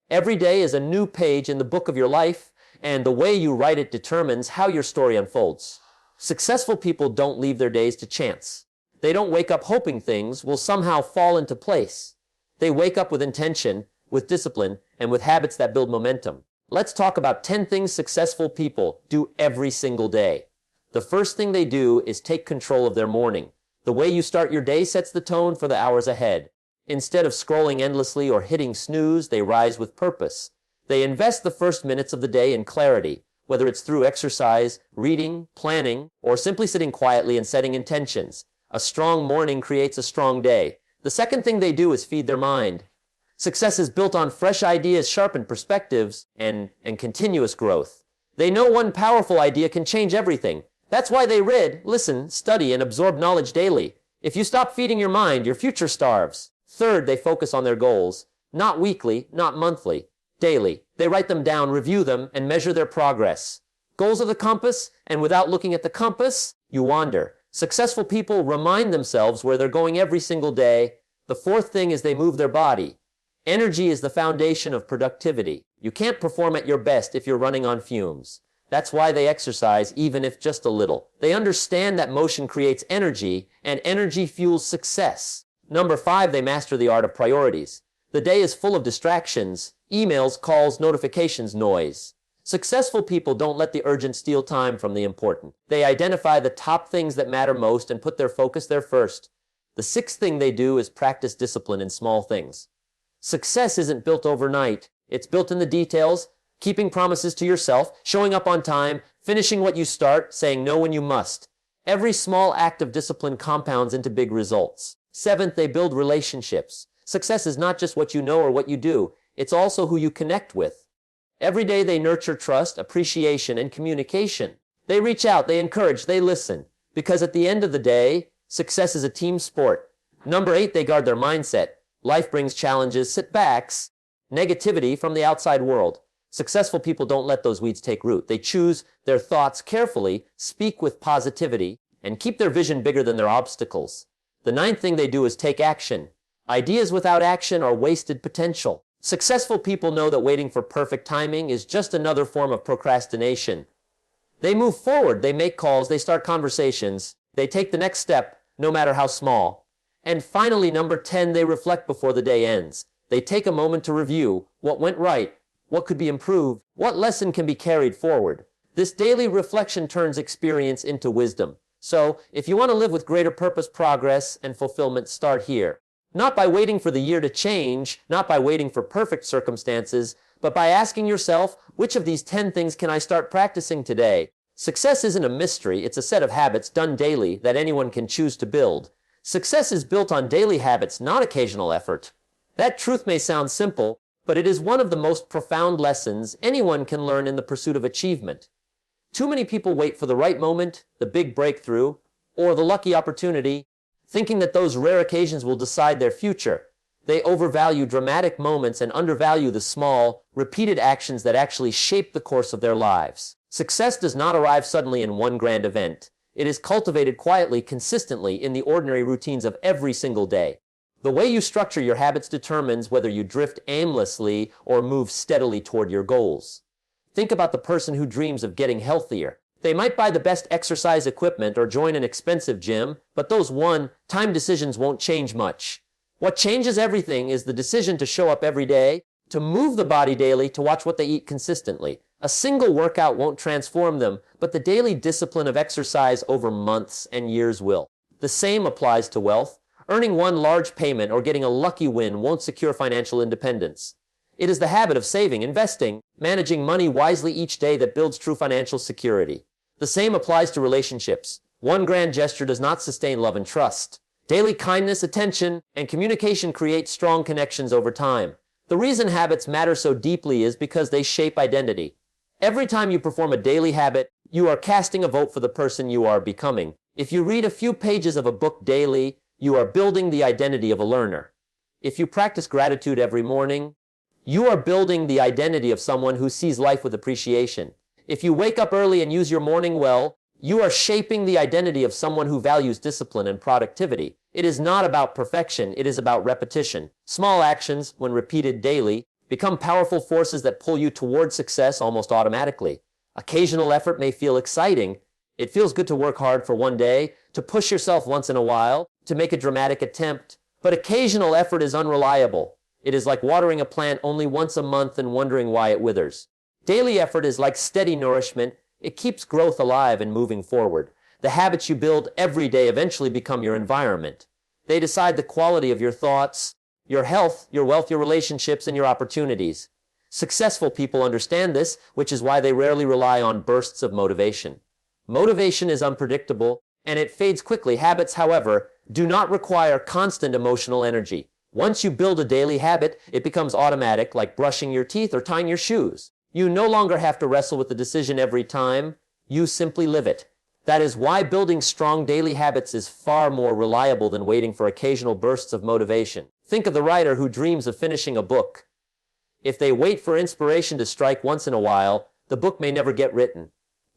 Every day is a new page in the book of your life, and the way you write it determines how your story unfolds. Successful people don't leave their days to chance. They don't wake up hoping things will somehow fall into place. They wake up with intention, with discipline, and with habits that build momentum. Let's talk about 10 things successful people do every single day. The first thing they do is take control of their morning. The way you start your day sets the tone for the hours ahead. Instead of scrolling endlessly or hitting snooze, they rise with purpose. They invest the first minutes of the day in clarity, whether it's through exercise, reading, planning, or simply sitting quietly and setting intentions. A strong morning creates a strong day. The second thing they do is feed their mind. Success is built on fresh ideas, sharpened perspectives, and continuous growth. They know one powerful idea can change everything. That's why they read, listen, study, and absorb knowledge daily. If you stop feeding your mind, your future starves. Third, they focus on their goals. Not weekly, not monthly, daily. They write them down, review them, and measure their progress. Goals are the compass, and without looking at the compass, you wander. Successful people remind themselves where they're going every single day. The fourth thing is they move their body. Energy is the foundation of productivity. You can't perform at your best if you're running on fumes. That's why they exercise, even if just a little. They understand that motion creates energy, and energy fuels success. Number 5, they master the art of priorities. The day is full of distractions, emails, calls, notifications, noise. Successful people don't let the urgent steal time from the important. They identify the top things that matter most and put their focus there first. The sixth thing they do is practice discipline in small things. Success isn't built overnight. It's built in the details, keeping promises to yourself, showing up on time, finishing what you start, saying no when you must. Every small act of discipline compounds into big results. Seventh, they build relationships. Success is not just what you know or what you do. It's also who you connect with. Every day they nurture trust, appreciation, and communication. They reach out, they encourage, they listen. Because at the end of the day, success is a team sport. Number 8, they guard their mindset. Life brings challenges, setbacks, negativity from the outside world. Successful people don't let those weeds take root. They choose their thoughts carefully, speak with positivity, and keep their vision bigger than their obstacles. The ninth thing they do is take action. Ideas without action are wasted potential. Successful people know that waiting for perfect timing is just another form of procrastination. They move forward, they make calls, they start conversations, they take the next step, no matter how small. And finally, number 10, they reflect before the day ends. They take a moment to review what went right, what could be improved, what lesson can be carried forward. This daily reflection turns experience into wisdom. So, if you want to live with greater purpose, progress, and fulfillment, start here. Not by waiting for the year to change, not by waiting for perfect circumstances, but by asking yourself, which of these 10 things can I start practicing today? Success isn't a mystery, it's a set of habits done daily that anyone can choose to build. Success is built on daily habits, not occasional effort. That truth may sound simple, but it is one of the most profound lessons anyone can learn in the pursuit of achievement. Too many people wait for the right moment, the big breakthrough, or the lucky opportunity, thinking that those rare occasions will decide their future. They overvalue dramatic moments and undervalue the small, repeated actions that actually shape the course of their lives. Success does not arrive suddenly in one grand event. It is cultivated quietly, consistently, in the ordinary routines of every single day. The way you structure your habits determines whether you drift aimlessly or move steadily toward your goals. Think about the person who dreams of getting healthier. They might buy the best exercise equipment or join an expensive gym, but those one-time decisions won't change much. What changes everything is the decision to show up every day, to move the body daily, to watch what they eat consistently. A single workout won't transform them, but the daily discipline of exercise over months and years will. The same applies to wealth. Earning one large payment or getting a lucky win won't secure financial independence. It is the habit of saving, investing, managing money wisely each day that builds true financial security. The same applies to relationships. One grand gesture does not sustain love and trust. Daily kindness, attention, and communication create strong connections over time. The reason habits matter so deeply is because they shape identity. Every time you perform a daily habit, you are casting a vote for the person you are becoming. If you read a few pages of a book daily, you are building the identity of a learner. If you practice gratitude every morning, you are building the identity of someone who sees life with appreciation. If you wake up early and use your morning well, you are shaping the identity of someone who values discipline and productivity. It is not about perfection, it is about repetition. Small actions, when repeated daily, become powerful forces that pull you toward success almost automatically. Occasional effort may feel exciting. It feels good to work hard for one day, to push yourself once in a while, to make a dramatic attempt. But occasional effort is unreliable. It is like watering a plant only once a month and wondering why it withers. Daily effort is like steady nourishment. It keeps growth alive and moving forward. The habits you build every day eventually become your environment. They decide the quality of your thoughts, your health, your wealth, your relationships, and your opportunities. Successful people understand this, which is why they rarely rely on bursts of motivation. Motivation is unpredictable, and it fades quickly. Habits, however, do not require constant emotional energy. Once you build a daily habit, it becomes automatic, like brushing your teeth or tying your shoes. You no longer have to wrestle with the decision every time. You simply live it. That is why building strong daily habits is far more reliable than waiting for occasional bursts of motivation. Think of the writer who dreams of finishing a book. If they wait for inspiration to strike once in a while, the book may never get written.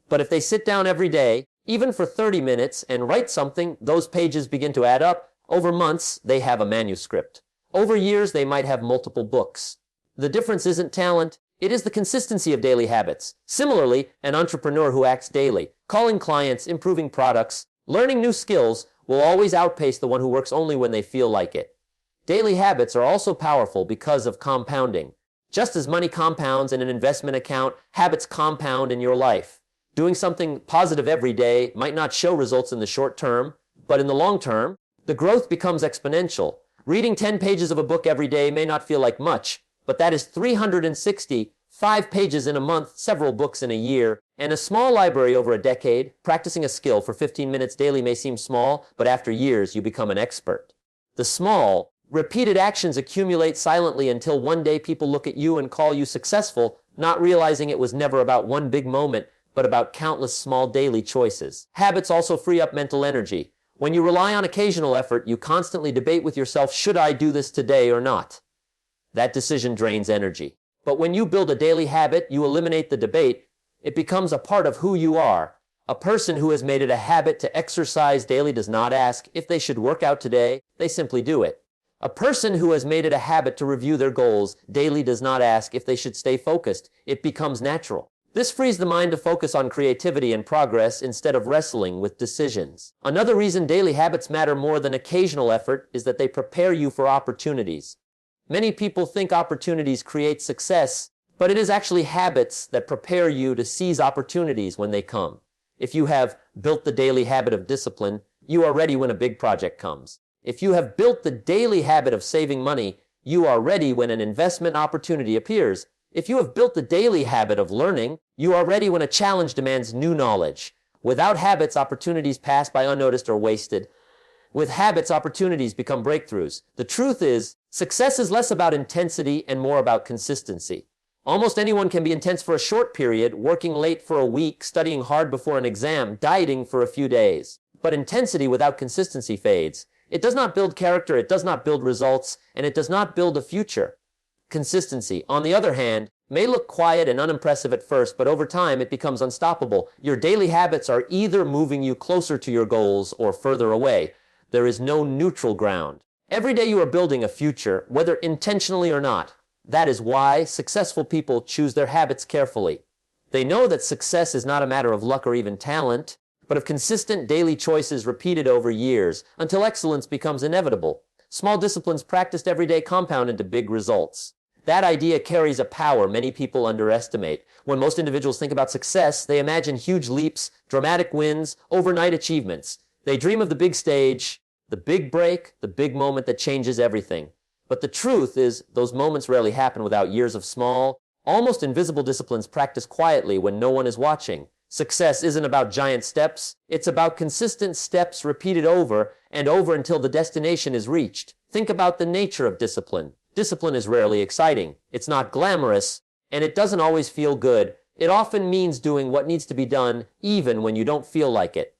But if they sit down every day, even for 30 minutes, and write something, those pages begin to add up. Over months, they have a manuscript. Over years, they might have multiple books. The difference isn't talent, it is the consistency of daily habits. Similarly, an entrepreneur who acts daily, calling clients, improving products, learning new skills, will always outpace the one who works only when they feel like it. Daily habits are also powerful because of compounding. Just as money compounds in an investment account, habits compound in your life. Doing something positive every day might not show results in the short term, but in the long term, the growth becomes exponential. Reading 10 pages of a book every day may not feel like much, but that is 360, 5 pages in a month, several books in a year, and a small library over a decade. Practicing a skill for 15 minutes daily may seem small, but after years you become an expert. The small, repeated actions accumulate silently until one day people look at you and call you successful, not realizing it was never about one big moment, but about countless small daily choices. Habits also free up mental energy. When you rely on occasional effort, you constantly debate with yourself, should I do this today or not? That decision drains energy. But when you build a daily habit, you eliminate the debate. It becomes a part of who you are. A person who has made it a habit to exercise daily does not ask if they should work out today, they simply do it. A person who has made it a habit to review their goals daily does not ask if they should stay focused. It becomes natural. This frees the mind to focus on creativity and progress instead of wrestling with decisions. Another reason daily habits matter more than occasional effort is that they prepare you for opportunities. Many people think opportunities create success, but it is actually habits that prepare you to seize opportunities when they come. If you have built the daily habit of discipline, you are ready when a big project comes. If you have built the daily habit of saving money, you are ready when an investment opportunity appears. If you have built the daily habit of learning, you are ready when a challenge demands new knowledge. Without habits, opportunities pass by unnoticed or wasted. With habits, opportunities become breakthroughs. The truth is, success is less about intensity and more about consistency. Almost anyone can be intense for a short period, working late for a week, studying hard before an exam, dieting for a few days. But intensity without consistency fades. It does not build character, it does not build results, and it does not build a future. Consistency, on the other hand, may look quiet and unimpressive at first, but over time it becomes unstoppable. Your daily habits are either moving you closer to your goals or further away. There is no neutral ground. Every day you are building a future, whether intentionally or not. That is why successful people choose their habits carefully. They know that success is not a matter of luck or even talent, but of consistent daily choices repeated over years until excellence becomes inevitable. Small disciplines practiced every day compound into big results. That idea carries a power many people underestimate. When most individuals think about success, they imagine huge leaps, dramatic wins, overnight achievements. They dream of the big stage, the big break, the big moment that changes everything. But the truth is, those moments rarely happen without years of small, almost invisible disciplines practiced quietly when no one is watching. Success isn't about giant steps, it's about consistent steps repeated over and over until the destination is reached. Think about the nature of discipline. Discipline is rarely exciting, it's not glamorous, and it doesn't always feel good. It often means doing what needs to be done even when you don't feel like it.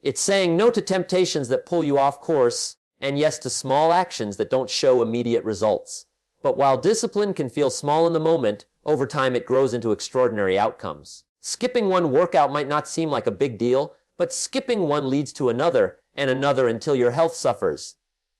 It's saying no to temptations that pull you off course, and yes to small actions that don't show immediate results. But while discipline can feel small in the moment, over time it grows into extraordinary outcomes. Skipping one workout might not seem like a big deal, but skipping one leads to another and another until your health suffers.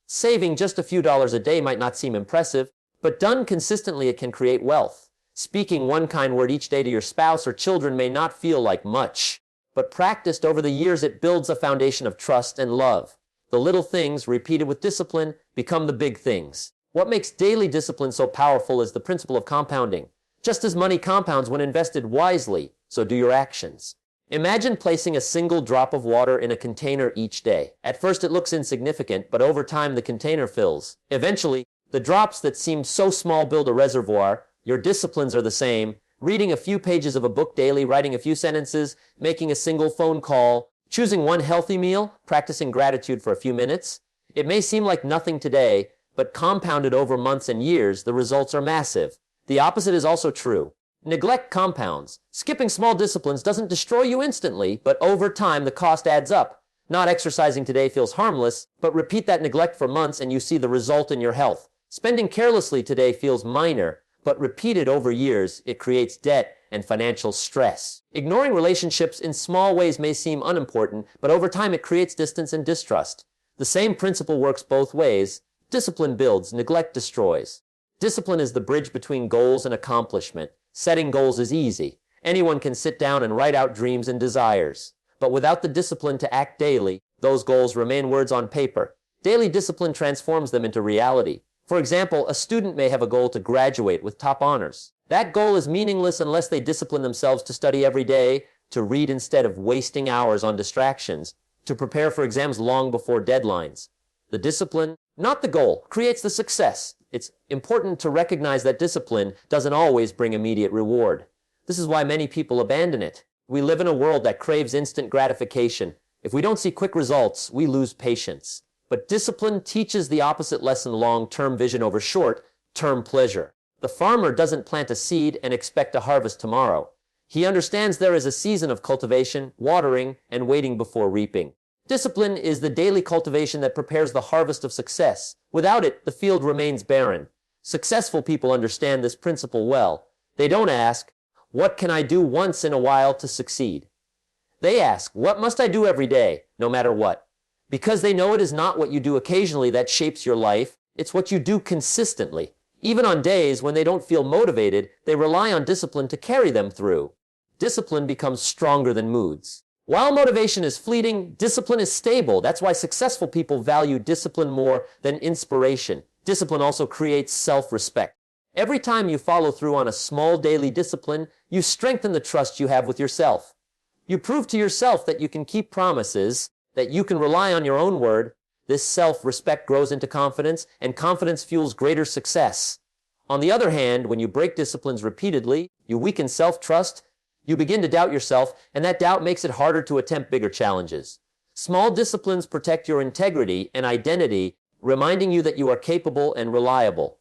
Saving just a few dollars a day might not seem impressive, But done consistently, it can create wealth. Speaking one kind word each day to your spouse or children may not feel like much, but practiced over the years, it builds a foundation of trust and love. The little things, repeated with discipline, become the big things. What makes daily discipline so powerful is the principle of compounding. Just as money compounds when invested wisely, so do your actions. Imagine placing a single drop of water in a container each day. At first it looks insignificant, but over time the container fills. Eventually, the drops that seem so small build a reservoir. Your disciplines are the same. Reading a few pages of a book daily, writing a few sentences, making a single phone call, choosing one healthy meal, practicing gratitude for a few minutes. It may seem like nothing today, but compounded over months and years, the results are massive. The opposite is also true. Neglect compounds. Skipping small disciplines doesn't destroy you instantly, but over time the cost adds up. Not exercising today feels harmless, but repeat that neglect for months and you see the result in your health. Spending carelessly today feels minor, but repeated over years, it creates debt and financial stress. Ignoring relationships in small ways may seem unimportant, but over time it creates distance and distrust. The same principle works both ways. Discipline builds, neglect destroys. Discipline is the bridge between goals and accomplishment. Setting goals is easy. Anyone can sit down and write out dreams and desires. But without the discipline to act daily, those goals remain words on paper. Daily discipline transforms them into reality. For example, a student may have a goal to graduate with top honors. That goal is meaningless unless they discipline themselves to study every day, to read instead of wasting hours on distractions, to prepare for exams long before deadlines. The discipline, not the goal, creates the success. It's important to recognize that discipline doesn't always bring immediate reward. This is why many people abandon it. We live in a world that craves instant gratification. If we don't see quick results, we lose patience. But discipline teaches the opposite lesson: long-term vision over short-term pleasure. The farmer doesn't plant a seed and expect a harvest tomorrow. He understands there is a season of cultivation, watering, and waiting before reaping. Discipline is the daily cultivation that prepares the harvest of success. Without it, the field remains barren. Successful people understand this principle well. They don't ask, "What can I do once in a while to succeed?" They ask, "What must I do every day, no matter what?" Because they know it is not what you do occasionally that shapes your life, it's what you do consistently. Even on days when they don't feel motivated, they rely on discipline to carry them through. Discipline becomes stronger than moods. While motivation is fleeting, discipline is stable. That's why successful people value discipline more than inspiration. Discipline also creates self-respect. Every time you follow through on a small daily discipline, you strengthen the trust you have with yourself. You prove to yourself that you can keep promises, that you can rely on your own word. This self-respect grows into confidence, and confidence fuels greater success. On the other hand, when you break disciplines repeatedly, you weaken self-trust, you begin to doubt yourself, and that doubt makes it harder to attempt bigger challenges. Small disciplines protect your integrity and identity, reminding you that you are capable and reliable.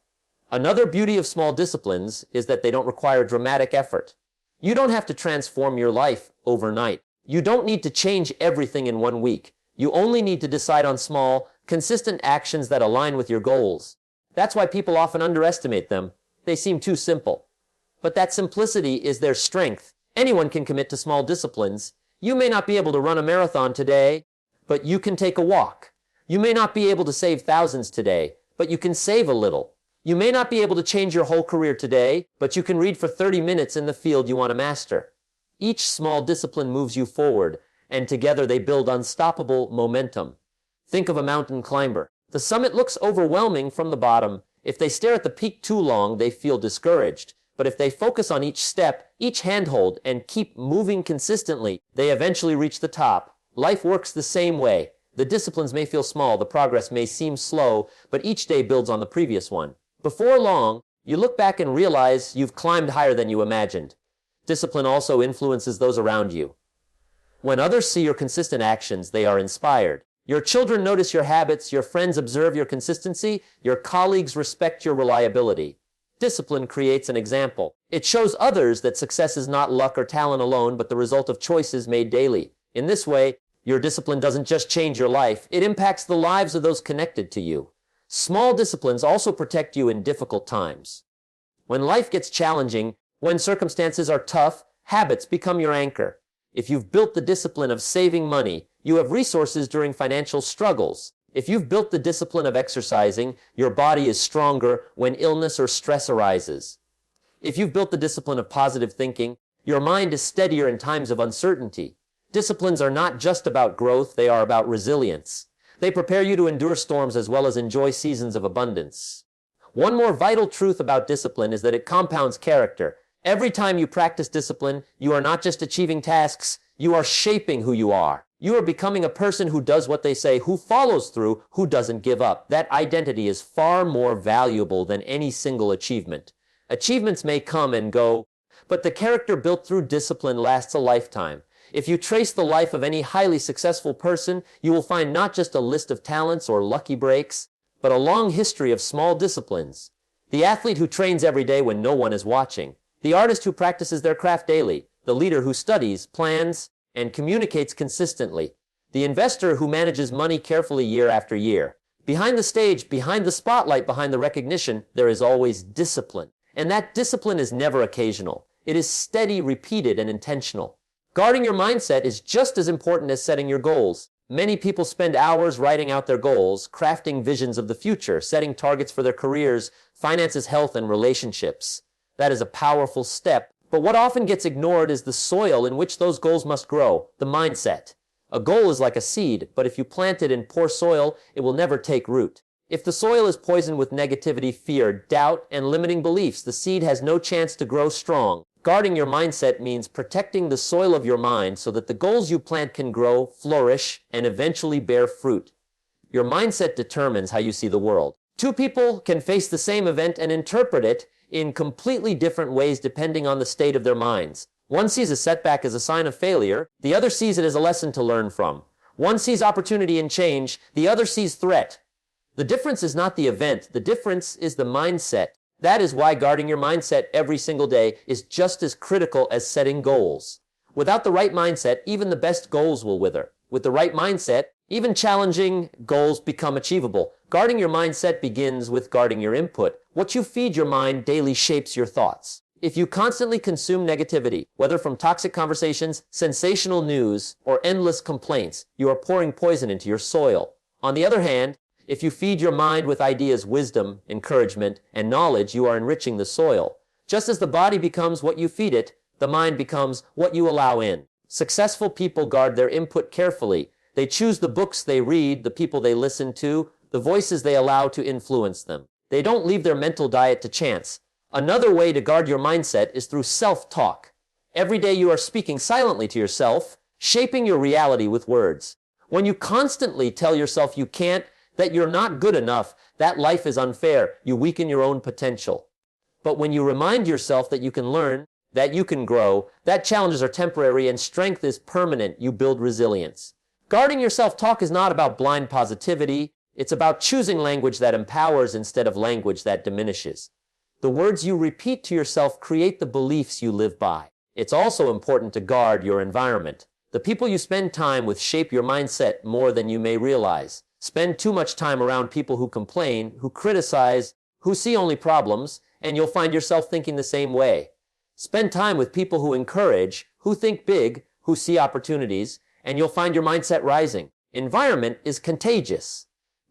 Another beauty of small disciplines is that they don't require dramatic effort. You don't have to transform your life overnight. You don't need to change everything in 1 week. You only need to decide on small, consistent actions that align with your goals. That's why people often underestimate them. They seem too simple. But that simplicity is their strength. Anyone can commit to small disciplines. You may not be able to run a marathon today, but you can take a walk. You may not be able to save thousands today, but you can save a little. You may not be able to change your whole career today, but you can read for 30 minutes in the field you want to master. Each small discipline moves you forward, and together they build unstoppable momentum. Think of a mountain climber. The summit looks overwhelming from the bottom. If they stare at the peak too long, they feel discouraged. But if they focus on each step, each handhold, and keep moving consistently, they eventually reach the top. Life works the same way. The disciplines may feel small, the progress may seem slow, but each day builds on the previous one. Before long, you look back and realize you've climbed higher than you imagined. Discipline also influences those around you. When others see your consistent actions, they are inspired. Your children notice your habits, your friends observe your consistency, your colleagues respect your reliability. Discipline creates an example. It shows others that success is not luck or talent alone, but the result of choices made daily. In this way, your discipline doesn't just change your life, it impacts the lives of those connected to you. Small disciplines also protect you in difficult times. When life gets challenging, when circumstances are tough, habits become your anchor. If you've built the discipline of saving money, you have resources during financial struggles. If you've built the discipline of exercising, your body is stronger when illness or stress arises. If you've built the discipline of positive thinking, your mind is steadier in times of uncertainty. Disciplines are not just about growth, they are about resilience. They prepare you to endure storms as well as enjoy seasons of abundance. One more vital truth about discipline is that it compounds character. Every time you practice discipline, you are not just achieving tasks, you are shaping who you are. You are becoming a person who does what they say, who follows through, who doesn't give up. That identity is far more valuable than any single achievement. Achievements may come and go, but the character built through discipline lasts a lifetime. If you trace the life of any highly successful person, you will find not just a list of talents or lucky breaks, but a long history of small disciplines. The athlete who trains every day when no one is watching, the artist who practices their craft daily, the leader who studies, plans, and communicates consistently, the investor who manages money carefully year after year. Behind the stage, behind the spotlight, behind the recognition, there is always discipline. And that discipline is never occasional. It is steady, repeated, and intentional. Guarding your mindset is just as important as setting your goals. Many people spend hours writing out their goals, crafting visions of the future, setting targets for their careers, finances, health, and relationships. That is a powerful step, but what often gets ignored is the soil in which those goals must grow, the mindset. A goal is like a seed, but if you plant it in poor soil, it will never take root. If the soil is poisoned with negativity, fear, doubt, and limiting beliefs, the seed has no chance to grow strong. Guarding your mindset means protecting the soil of your mind so that the goals you plant can grow, flourish, and eventually bear fruit. Your mindset determines how you see the world. Two people can face the same event and interpret it in completely different ways depending on the state of their minds. One sees a setback as a sign of failure, the other sees it as a lesson to learn from. One sees opportunity and change, the other sees threat. The difference is not the event, the difference is the mindset. That is why guarding your mindset every single day is just as critical as setting goals. Without the right mindset, even the best goals will wither. With the right mindset, even challenging goals become achievable. Guarding your mindset begins with guarding your input. What you feed your mind daily shapes your thoughts. If you constantly consume negativity, whether from toxic conversations, sensational news, or endless complaints, you are pouring poison into your soil. On the other hand, if you feed your mind with ideas, wisdom, encouragement, and knowledge, you are enriching the soil. Just as the body becomes what you feed it, the mind becomes what you allow in. Successful people guard their input carefully. They choose the books they read, the people they listen to, the voices they allow to influence them. They don't leave their mental diet to chance. Another way to guard your mindset is through self-talk. Every day you are speaking silently to yourself, shaping your reality with words. When you constantly tell yourself you can't, that you're not good enough, that life is unfair, you weaken your own potential. But when you remind yourself that you can learn, that you can grow, that challenges are temporary and strength is permanent, you build resilience. Guarding your self-talk is not about blind positivity, it's about choosing language that empowers instead of language that diminishes. The words you repeat to yourself create the beliefs you live by. It's also important to guard your environment. The people you spend time with shape your mindset more than you may realize. Spend too much time around people who complain, who criticize, who see only problems, and you'll find yourself thinking the same way. Spend time with people who encourage, who think big, who see opportunities, and you'll find your mindset rising. Environment is contagious.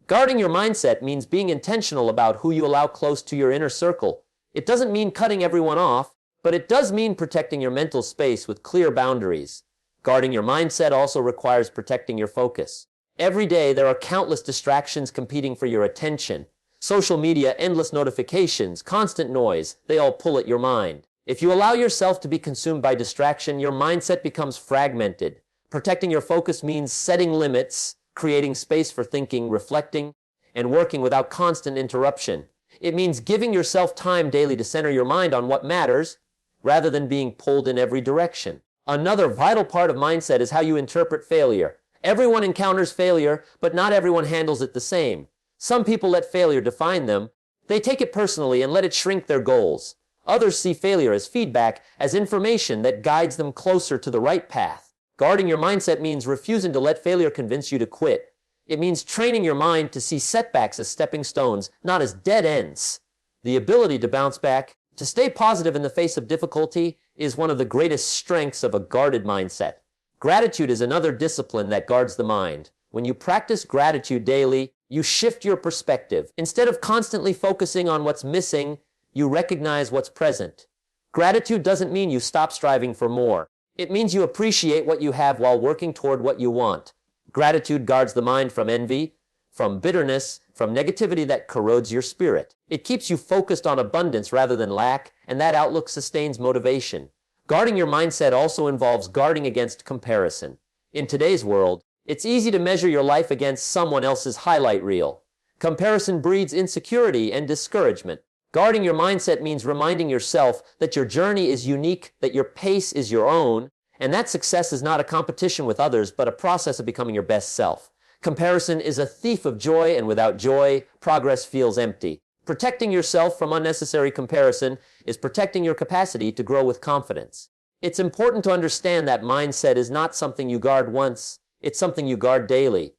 Guarding your mindset means being intentional about who you allow close to your inner circle. It doesn't mean cutting everyone off, but it does mean protecting your mental space with clear boundaries. Guarding your mindset also requires protecting your focus. Every day, there are countless distractions competing for your attention. Social media, endless notifications, constant noise, they all pull at your mind. If you allow yourself to be consumed by distraction, your mindset becomes fragmented. Protecting your focus means setting limits, creating space for thinking, reflecting, and working without constant interruption. It means giving yourself time daily to center your mind on what matters, rather than being pulled in every direction. Another vital part of mindset is how you interpret failure. Everyone encounters failure, but not everyone handles it the same. Some people let failure define them. They take it personally and let it shrink their goals. Others see failure as feedback, as information that guides them closer to the right path. Guarding your mindset means refusing to let failure convince you to quit. It means training your mind to see setbacks as stepping stones, not as dead ends. The ability to bounce back, to stay positive in the face of difficulty, is one of the greatest strengths of a guarded mindset. Gratitude is another discipline that guards the mind. When you practice gratitude daily, you shift your perspective. Instead of constantly focusing on what's missing, you recognize what's present. Gratitude doesn't mean you stop striving for more. It means you appreciate what you have while working toward what you want. Gratitude guards the mind from envy, from bitterness, from negativity that corrodes your spirit. It keeps you focused on abundance rather than lack, and that outlook sustains motivation. Guarding your mindset also involves guarding against comparison. In today's world, it's easy to measure your life against someone else's highlight reel. Comparison breeds insecurity and discouragement. Guarding your mindset means reminding yourself that your journey is unique, that your pace is your own, and that success is not a competition with others, but a process of becoming your best self. Comparison is a thief of joy, and without joy, progress feels empty. Protecting yourself from unnecessary comparison is protecting your capacity to grow with confidence. It's important to understand that mindset is not something you guard once, it's something you guard daily.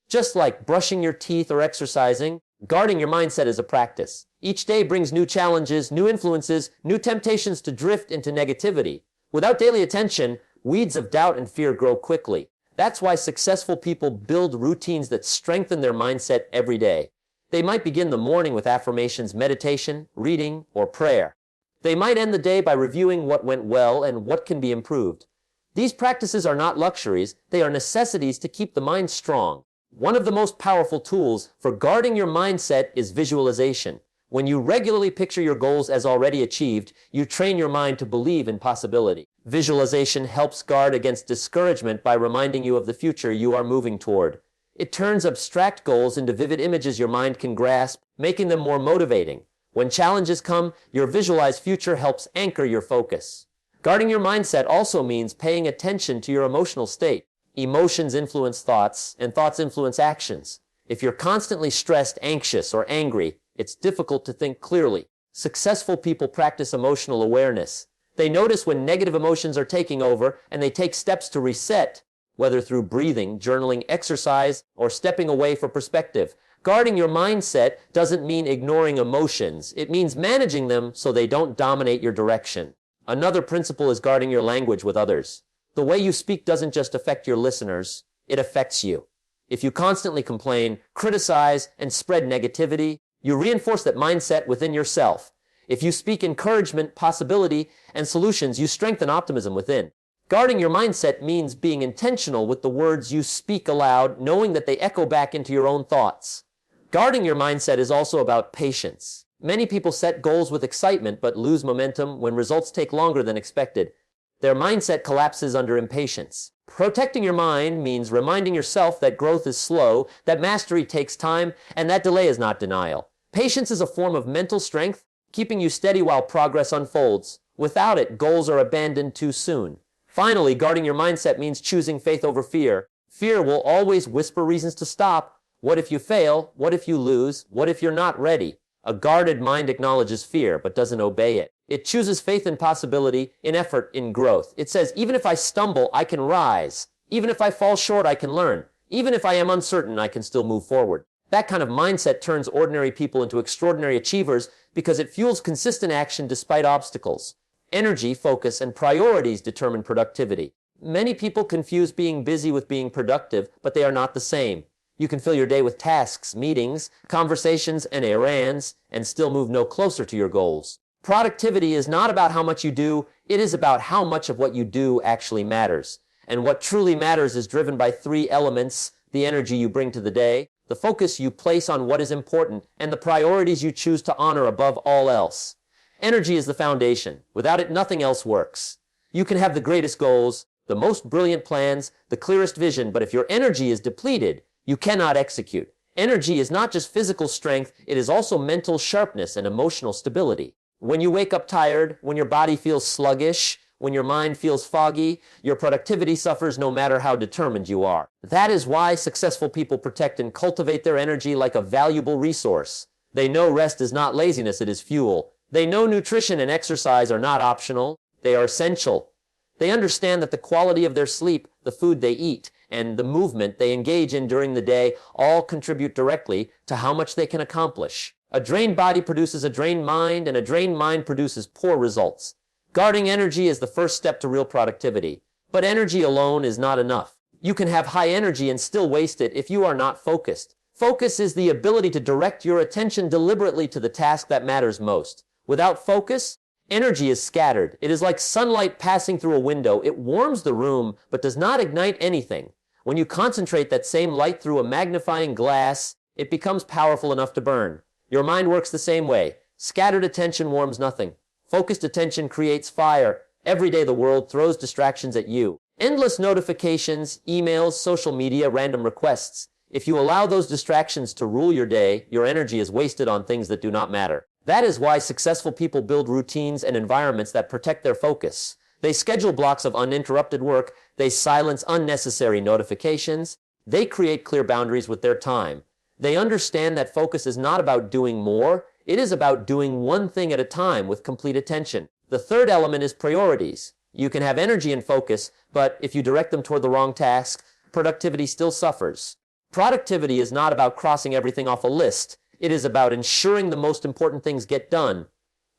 Just like brushing your teeth or exercising, guarding your mindset is a practice. Each day brings new challenges, new influences, new temptations to drift into negativity. Without daily attention, weeds of doubt and fear grow quickly. That's why successful people build routines that strengthen their mindset every day. They might begin the morning with affirmations, meditation, reading, or prayer. They might end the day by reviewing what went well and what can be improved. These practices are not luxuries, they are necessities to keep the mind strong. One of the most powerful tools for guarding your mindset is visualization. When you regularly picture your goals as already achieved, you train your mind to believe in possibility. Visualization helps guard against discouragement by reminding you of the future you are moving toward. It turns abstract goals into vivid images your mind can grasp, making them more motivating. When challenges come, your visualized future helps anchor your focus. Guarding your mindset also means paying attention to your emotional state. Emotions influence thoughts, and thoughts influence actions. If you're constantly stressed, anxious, or angry, it's difficult to think clearly. Successful people practice emotional awareness. They notice when negative emotions are taking over, and they take steps to reset, whether through breathing, journaling, exercise, or stepping away for perspective. Guarding your mindset doesn't mean ignoring emotions. It means managing them so they don't dominate your direction. Another principle is guarding your language with others. The way you speak doesn't just affect your listeners, it affects you. If you constantly complain, criticize, and spread negativity, you reinforce that mindset within yourself. If you speak encouragement, possibility, and solutions, you strengthen optimism within. Guarding your mindset means being intentional with the words you speak aloud, knowing that they echo back into your own thoughts. Guarding your mindset is also about patience. Many people set goals with excitement but lose momentum when results take longer than expected. Their mindset collapses under impatience. Protecting your mind means reminding yourself that growth is slow, that mastery takes time, and that delay is not denial. Patience is a form of mental strength, keeping you steady while progress unfolds. Without it, goals are abandoned too soon. Finally, guarding your mindset means choosing faith over fear. Fear will always whisper reasons to stop. What if you fail? What if you lose? What if you're not ready? A guarded mind acknowledges fear, but doesn't obey it. It chooses faith in possibility, in effort, in growth. It says, even if I stumble, I can rise. Even if I fall short, I can learn. Even if I am uncertain, I can still move forward. That kind of mindset turns ordinary people into extraordinary achievers because it fuels consistent action despite obstacles. Energy, focus, and priorities determine productivity. Many people confuse being busy with being productive, but they are not the same. You can fill your day with tasks, meetings, conversations, and errands, and still move no closer to your goals. Productivity is not about how much you do, it is about how much of what you do actually matters. And what truly matters is driven by three elements: the energy you bring to the day, the focus you place on what is important, and the priorities you choose to honor above all else. Energy is the foundation. Without it, nothing else works. You can have the greatest goals, the most brilliant plans, the clearest vision, but if your energy is depleted, you cannot execute. Energy is not just physical strength, it is also mental sharpness and emotional stability. When you wake up tired, when your body feels sluggish, when your mind feels foggy, your productivity suffers no matter how determined you are. That is why successful people protect and cultivate their energy like a valuable resource. They know rest is not laziness, it is fuel. They know nutrition and exercise are not optional, they are essential. They understand that the quality of their sleep, the food they eat, and the movement they engage in during the day all contribute directly to how much they can accomplish. A drained body produces a drained mind, and a drained mind produces poor results. Guarding energy is the first step to real productivity. But energy alone is not enough. You can have high energy and still waste it if you are not focused. Focus is the ability to direct your attention deliberately to the task that matters most. Without focus, energy is scattered. It is like sunlight passing through a window. It warms the room, but does not ignite anything. When you concentrate that same light through a magnifying glass, it becomes powerful enough to burn. Your mind works the same way. Scattered attention warms nothing. Focused attention creates fire. Every day the world throws distractions at you. Endless notifications, emails, social media, random requests. If you allow those distractions to rule your day, your energy is wasted on things that do not matter. That is why successful people build routines and environments that protect their focus. They schedule blocks of uninterrupted work. They silence unnecessary notifications. They create clear boundaries with their time. They understand that focus is not about doing more. It is about doing one thing at a time with complete attention. The third element is priorities. You can have energy and focus, but if you direct them toward the wrong task, productivity still suffers. Productivity is not about crossing everything off a list. It is about ensuring the most important things get done.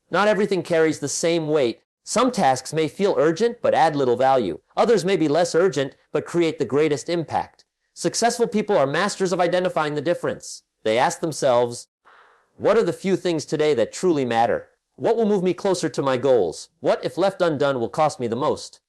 Not everything carries the same weight. Some tasks may feel urgent but add little value. Others may be less urgent but create the greatest impact. Successful people are masters of identifying the difference. They ask themselves, what are the few things today that truly matter? What will move me closer to my goals? What, if left undone, will cost me the most?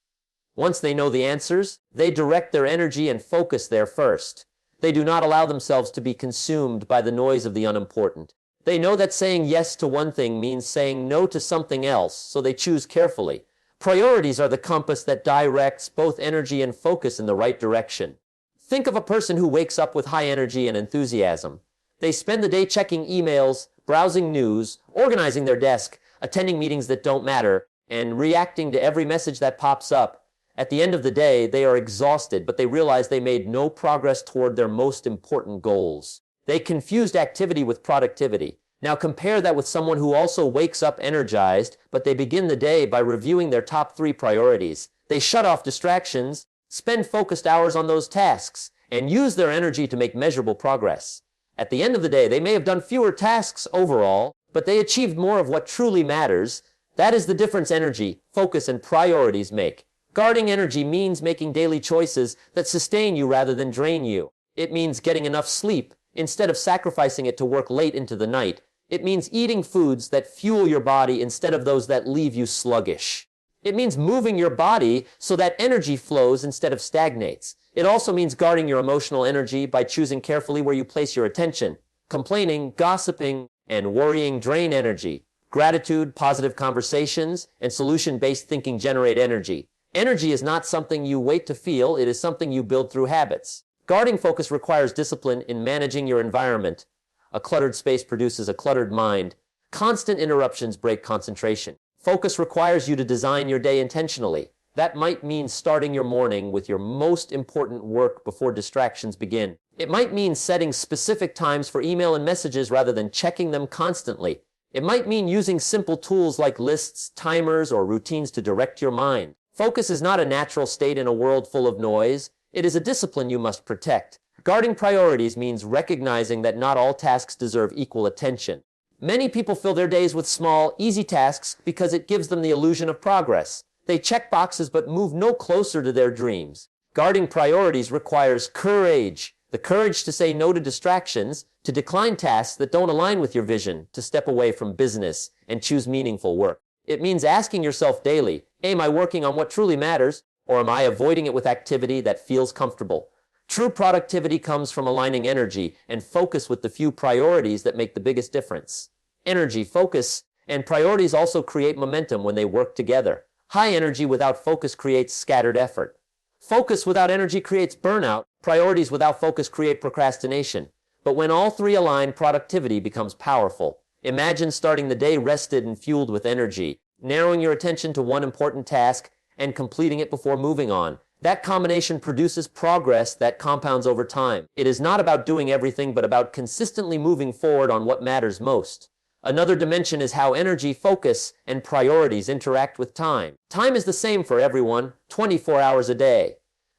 Once they know the answers, they direct their energy and focus there first. They do not allow themselves to be consumed by the noise of the unimportant. They know that saying yes to one thing means saying no to something else, so they choose carefully. Priorities are the compass that directs both energy and focus in the right direction. Think of a person who wakes up with high energy and enthusiasm. They spend the day checking emails, browsing news, organizing their desk, attending meetings that don't matter, and reacting to every message that pops up. At the end of the day, they are exhausted, but they realize they made no progress toward their most important goals. They confused activity with productivity. Now compare that with someone who also wakes up energized, but they begin the day by reviewing their top 3 priorities. They shut off distractions, spend focused hours on those tasks, and use their energy to make measurable progress. At the end of the day, they may have done fewer tasks overall, but they achieved more of what truly matters. That is the difference energy, focus, and priorities make. Guarding energy means making daily choices that sustain you rather than drain you. It means getting enough sleep instead of sacrificing it to work late into the night. It means eating foods that fuel your body instead of those that leave you sluggish. It means moving your body so that energy flows instead of stagnates. It also means guarding your emotional energy by choosing carefully where you place your attention. Complaining, gossiping, and worrying drain energy. Gratitude, positive conversations, and solution-based thinking generate energy. Energy is not something you wait to feel, it is something you build through habits. Guarding focus requires discipline in managing your environment. A cluttered space produces a cluttered mind. Constant interruptions break concentration. Focus requires you to design your day intentionally. That might mean starting your morning with your most important work before distractions begin. It might mean setting specific times for email and messages rather than checking them constantly. It might mean using simple tools like lists, timers, or routines to direct your mind. Focus is not a natural state in a world full of noise. It is a discipline you must protect. Guarding priorities means recognizing that not all tasks deserve equal attention. Many people fill their days with small, easy tasks because it gives them the illusion of progress. They check boxes but move no closer to their dreams. Guarding priorities requires courage. The courage to say no to distractions, to decline tasks that don't align with your vision, to step away from business and choose meaningful work. It means asking yourself daily, am I working on what truly matters, or am I avoiding it with activity that feels comfortable? True productivity comes from aligning energy and focus with the few priorities that make the biggest difference. Energy, focus, and priorities also create momentum when they work together. High energy without focus creates scattered effort. Focus without energy creates burnout. Priorities without focus create procrastination. But when all 3 align, productivity becomes powerful. Imagine starting the day rested and fueled with energy, narrowing your attention to one important task and completing it before moving on. That combination produces progress that compounds over time. It is not about doing everything, but about consistently moving forward on what matters most. Another dimension is how energy, focus, and priorities interact with time. Time is the same for everyone, 24 hours a day.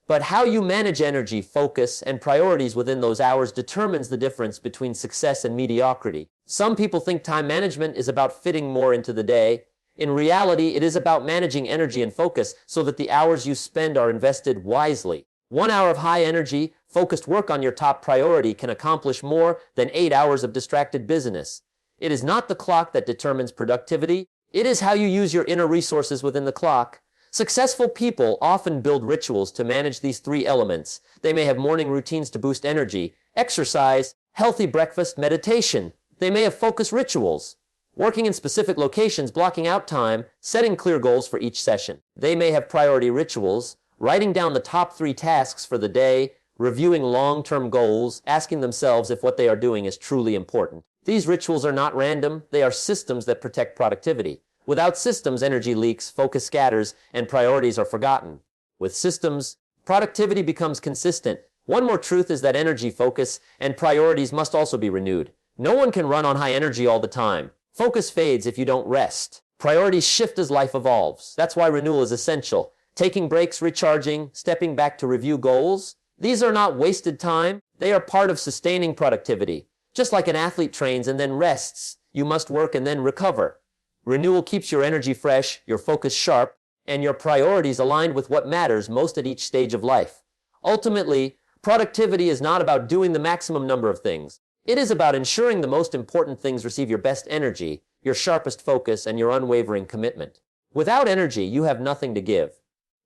But how you manage energy, focus, and priorities within those hours determines the difference between success and mediocrity. Some people think time management is about fitting more into the day. In reality, it is about managing energy and focus so that the hours you spend are invested wisely. 1 hour of high energy, focused work on your top priority can accomplish more than 8 hours of distracted business. It is not the clock that determines productivity. It is how you use your inner resources within the clock. Successful people often build rituals to manage these three elements. They may have morning routines to boost energy, exercise, healthy breakfast, meditation. They may have focus rituals, working in specific locations, blocking out time, setting clear goals for each session. They may have priority rituals, writing down the top 3 tasks for the day, reviewing long-term goals, asking themselves if what they are doing is truly important. These rituals are not random. They are systems that protect productivity. Without systems, energy leaks, focus scatters, and priorities are forgotten. With systems, productivity becomes consistent. One more truth is that energy, focus, and priorities must also be renewed. No one can run on high energy all the time. Focus fades if you don't rest. Priorities shift as life evolves. That's why renewal is essential. Taking breaks, recharging, stepping back to review goals. These are not wasted time. They are part of sustaining productivity. Just like an athlete trains and then rests, you must work and then recover. Renewal keeps your energy fresh, your focus sharp, and your priorities aligned with what matters most at each stage of life. Ultimately, productivity is not about doing the maximum number of things. It is about ensuring the most important things receive your best energy, your sharpest focus, and your unwavering commitment. Without energy, you have nothing to give.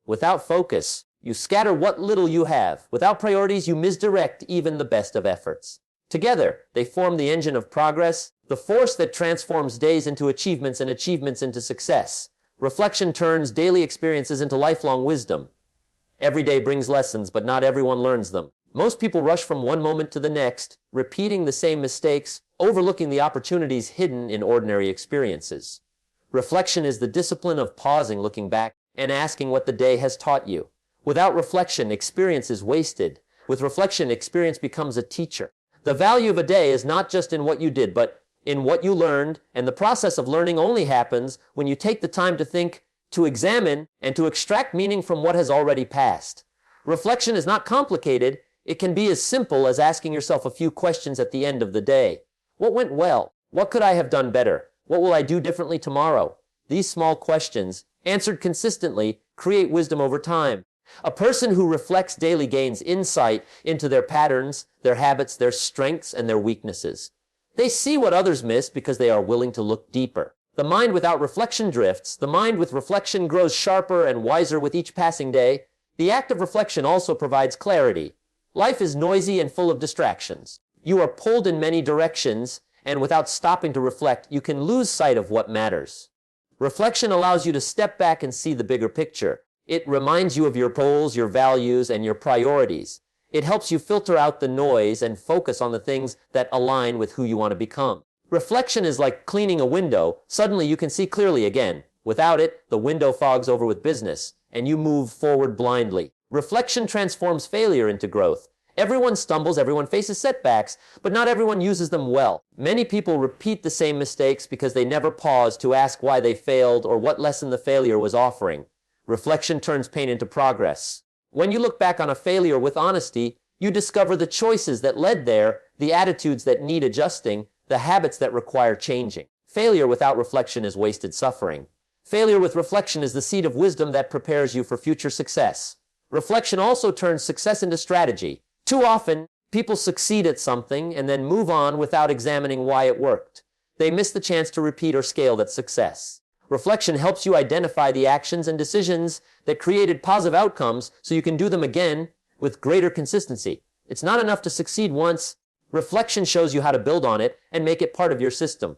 Without focus, you scatter what little you have. Without priorities, you misdirect even the best of efforts. Together, they form the engine of progress, the force that transforms days into achievements and achievements into success. Reflection turns daily experiences into lifelong wisdom. Every day brings lessons, but not everyone learns them. Most people rush from one moment to the next, repeating the same mistakes, overlooking the opportunities hidden in ordinary experiences. Reflection is the discipline of pausing, looking back, and asking what the day has taught you. Without reflection, experience is wasted. With reflection, experience becomes a teacher. The value of a day is not just in what you did, but in what you learned, and the process of learning only happens when you take the time to think, to examine, and to extract meaning from what has already passed. Reflection is not complicated. It can be as simple as asking yourself a few questions at the end of the day. What went well? What could I have done better? What will I do differently tomorrow? These small questions, answered consistently, create wisdom over time. A person who reflects daily gains insight into their patterns, their habits, their strengths, and their weaknesses. They see what others miss because they are willing to look deeper. The mind without reflection drifts. The mind with reflection grows sharper and wiser with each passing day. The act of reflection also provides clarity. Life is noisy and full of distractions. You are pulled in many directions, and without stopping to reflect, you can lose sight of what matters. Reflection allows you to step back and see the bigger picture. It reminds you of your goals, your values, and your priorities. It helps you filter out the noise and focus on the things that align with who you want to become. Reflection is like cleaning a window. Suddenly you can see clearly again. Without it, the window fogs over with business, and you move forward blindly. Reflection transforms failure into growth. Everyone stumbles, everyone faces setbacks, but not everyone uses them well. Many people repeat the same mistakes because they never pause to ask why they failed or what lesson the failure was offering. Reflection turns pain into progress. When you look back on a failure with honesty, you discover the choices that led there, the attitudes that need adjusting, the habits that require changing. Failure without reflection is wasted suffering. Failure with reflection is the seed of wisdom that prepares you for future success. Reflection also turns success into strategy. Too often, people succeed at something and then move on without examining why it worked. They miss the chance to repeat or scale that success. Reflection helps you identify the actions and decisions that created positive outcomes so you can do them again with greater consistency. It's not enough to succeed once. Reflection shows you how to build on it and make it part of your system.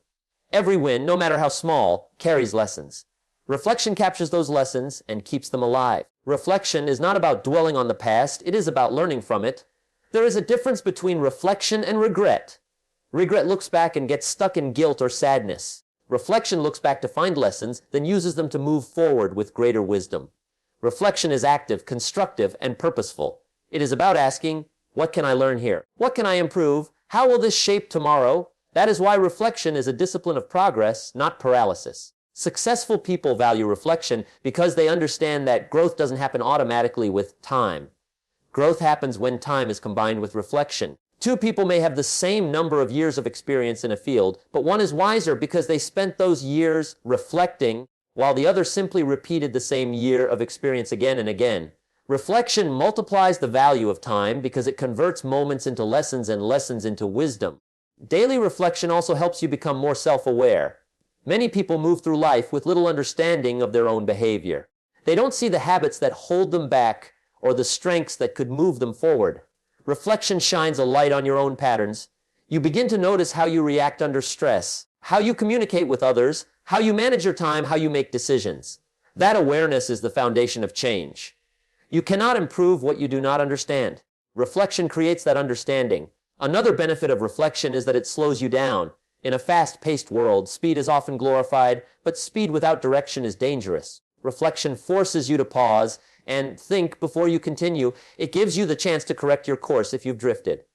Every win, no matter how small, carries lessons. Reflection captures those lessons and keeps them alive. Reflection is not about dwelling on the past. It is about learning from it. There is a difference between reflection and regret. Regret looks back and gets stuck in guilt or sadness. Reflection looks back to find lessons, then uses them to move forward with greater wisdom. Reflection is active, constructive, and purposeful. It is about asking, what can I learn here? What can I improve? How will this shape tomorrow? That is why reflection is a discipline of progress, not paralysis. Successful people value reflection because they understand that growth doesn't happen automatically with time. Growth happens when time is combined with reflection. Two people may have the same number of years of experience in a field, but one is wiser because they spent those years reflecting, while the other simply repeated the same year of experience again and again. Reflection multiplies the value of time because it converts moments into lessons and lessons into wisdom. Daily reflection also helps you become more self-aware. Many people move through life with little understanding of their own behavior. They don't see the habits that hold them back or the strengths that could move them forward. Reflection shines a light on your own patterns. You begin to notice how you react under stress, how you communicate with others, how you manage your time, how you make decisions. That awareness is the foundation of change. You cannot improve what you do not understand. Reflection creates that understanding. Another benefit of reflection is that it slows you down. In a fast-paced world, speed is often glorified, but speed without direction is dangerous. Reflection forces you to pause and think before you continue. It gives you the chance to correct your course if you've drifted.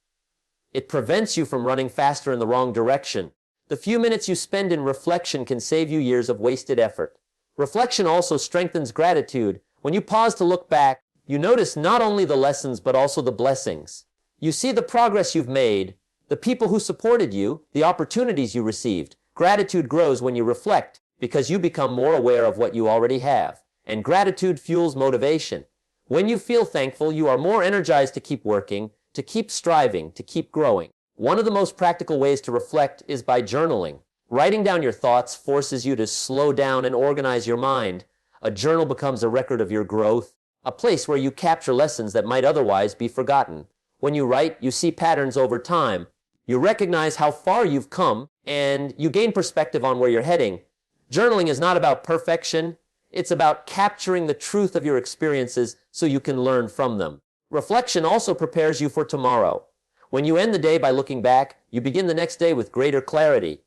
It prevents you from running faster in the wrong direction. The few minutes you spend in reflection can save you years of wasted effort. Reflection also strengthens gratitude. When you pause to look back, you notice not only the lessons but also the blessings. You see the progress you've made, the people who supported you, the opportunities you received. Gratitude grows when you reflect because you become more aware of what you already have. And gratitude fuels motivation. When you feel thankful, you are more energized to keep working, to keep striving, to keep growing. One of the most practical ways to reflect is by journaling. Writing down your thoughts forces you to slow down and organize your mind. A journal becomes a record of your growth, a place where you capture lessons that might otherwise be forgotten. When you write, you see patterns over time. You recognize how far you've come, and you gain perspective on where you're heading. Journaling is not about perfection. It's about capturing the truth of your experiences so you can learn from them. Reflection also prepares you for tomorrow. When you end the day by looking back, you begin the next day with greater clarity.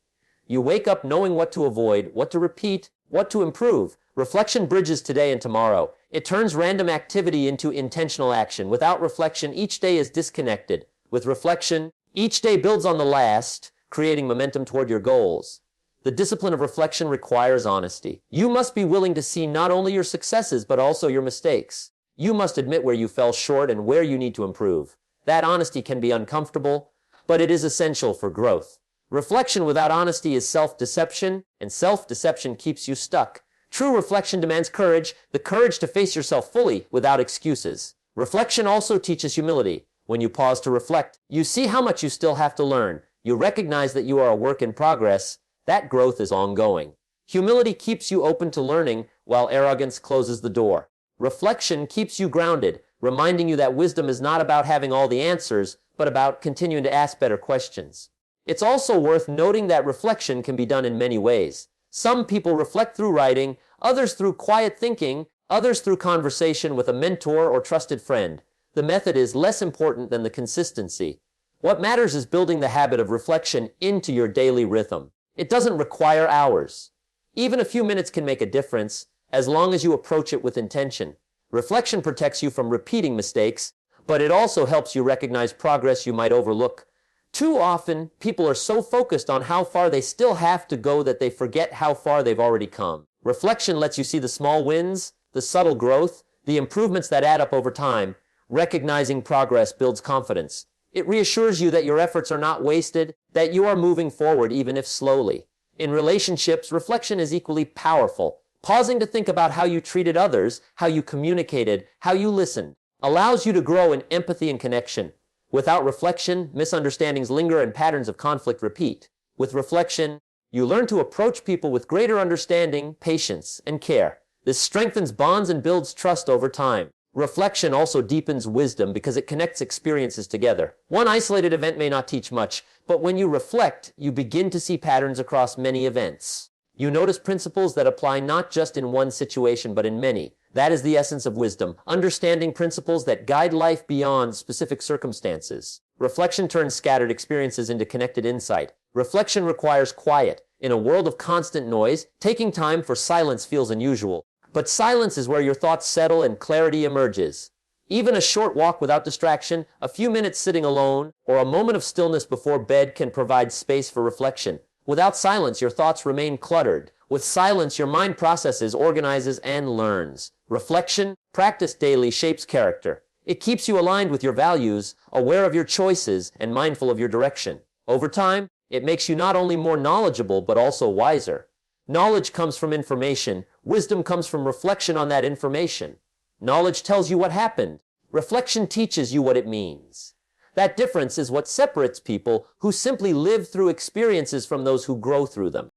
You wake up knowing what to avoid, what to repeat, what to improve. Reflection bridges today and tomorrow. It turns random activity into intentional action. Without reflection, each day is disconnected. With reflection, each day builds on the last, creating momentum toward your goals. The discipline of reflection requires honesty. You must be willing to see not only your successes, but also your mistakes. You must admit where you fell short and where you need to improve. That honesty can be uncomfortable, but it is essential for growth. Reflection without honesty is self-deception, and self-deception keeps you stuck. True reflection demands courage, the courage to face yourself fully without excuses. Reflection also teaches humility. When you pause to reflect, you see how much you still have to learn. You recognize that you are a work in progress. That growth is ongoing. Humility keeps you open to learning, while arrogance closes the door. Reflection keeps you grounded, reminding you that wisdom is not about having all the answers, but about continuing to ask better questions. It's also worth noting that reflection can be done in many ways. Some people reflect through writing, others through quiet thinking, others through conversation with a mentor or trusted friend. The method is less important than the consistency. What matters is building the habit of reflection into your daily rhythm. It doesn't require hours. Even a few minutes can make a difference, as long as you approach it with intention. Reflection protects you from repeating mistakes, but it also helps you recognize progress you might overlook. Too often, people are so focused on how far they still have to go that they forget how far they've already come. Reflection lets you see the small wins, the subtle growth, the improvements that add up over time. Recognizing progress builds confidence. It reassures you that your efforts are not wasted, that you are moving forward even if slowly. In relationships, reflection is equally powerful. Pausing to think about how you treated others, how you communicated, how you listened, allows you to grow in empathy and connection. Without reflection, misunderstandings linger and patterns of conflict repeat. With reflection, you learn to approach people with greater understanding, patience, and care. This strengthens bonds and builds trust over time. Reflection also deepens wisdom because it connects experiences together. One isolated event may not teach much, but when you reflect, you begin to see patterns across many events. You notice principles that apply not just in one situation, but in many. That is the essence of wisdom, understanding principles that guide life beyond specific circumstances. Reflection turns scattered experiences into connected insight. Reflection requires quiet. In a world of constant noise, taking time for silence feels unusual. But silence is where your thoughts settle and clarity emerges. Even a short walk without distraction, a few minutes sitting alone, or a moment of stillness before bed can provide space for reflection. Without silence, your thoughts remain cluttered. With silence, your mind processes, organizes, and learns. Reflection, practiced daily, shapes character. It keeps you aligned with your values, aware of your choices, and mindful of your direction. Over time, it makes you not only more knowledgeable, but also wiser. Knowledge comes from information. Wisdom comes from reflection on that information. Knowledge tells you what happened. Reflection teaches you what it means. That difference is what separates people who simply live through experiences from those who grow through them.